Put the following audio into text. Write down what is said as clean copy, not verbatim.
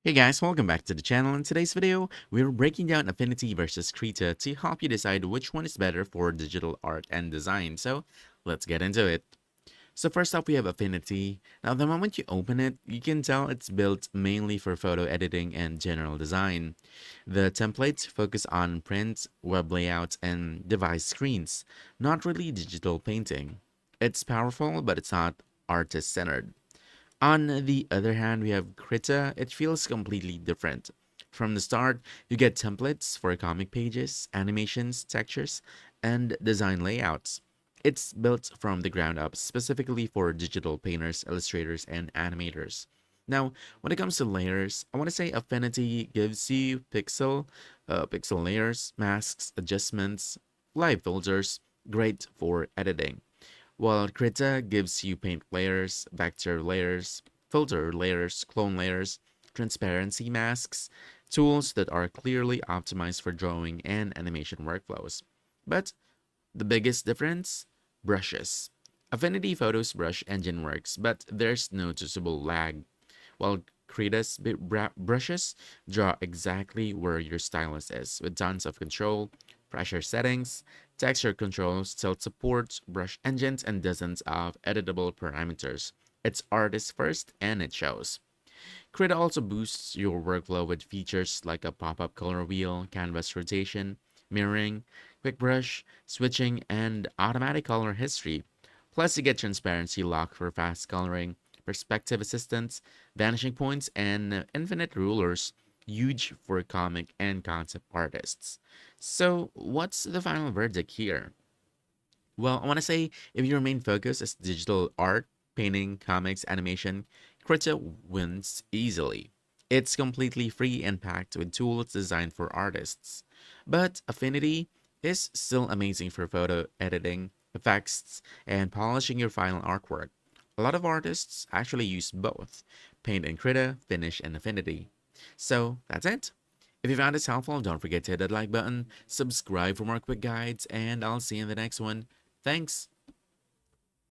Hey guys, welcome back to the channel. In today's video, we're breaking down Affinity versus Krita to help you decide which one is better for digital art and design. So let's get into it. So first up, we have Affinity. Now, the moment you open it, you can tell it's built mainly for photo editing and general design. The templates focus on print, web layouts, and device screens, not really digital painting. It's powerful, but it's not artist-centered. On the other hand, we have Krita. It feels completely different. From the start, you get templates for comic pages, animations, textures, and design layouts. It's built from the ground up specifically for digital painters, illustrators, and animators. Now, when it comes to layers, I want to say Affinity gives you pixel layers, masks, adjustments, live filters, great for editing. While Krita gives you paint layers, vector layers, filter layers, clone layers, transparency masks, tools that are clearly optimized for drawing and animation workflows. But the biggest difference? Brushes. Affinity Photo's brush engine works, but there's noticeable lag, while Krita's brushes draw exactly where your stylus is, with tons of control, pressure settings, texture controls, tilt support, brush engines, and dozens of editable parameters. It's artist first, and it shows. Krita also boosts your workflow with features like a pop-up color wheel, canvas rotation, mirroring, quick brush, switching, and automatic color history. Plus, you get transparency lock for fast coloring, perspective assistance, vanishing points, and infinite rulers, huge for comic and concept artists. So, what's the final verdict here? Well, I want to say if your main focus is digital art, painting, comics, animation, Krita wins easily. It's completely free and packed with tools designed for artists. But Affinity is still amazing for photo editing, effects, and polishing your final artwork. A lot of artists actually use both Paint and Krita, Finish, and Affinity. So that's it. If you found this helpful, don't forget to hit that like button, subscribe for more quick guides, and I'll see you in the next one. Thanks.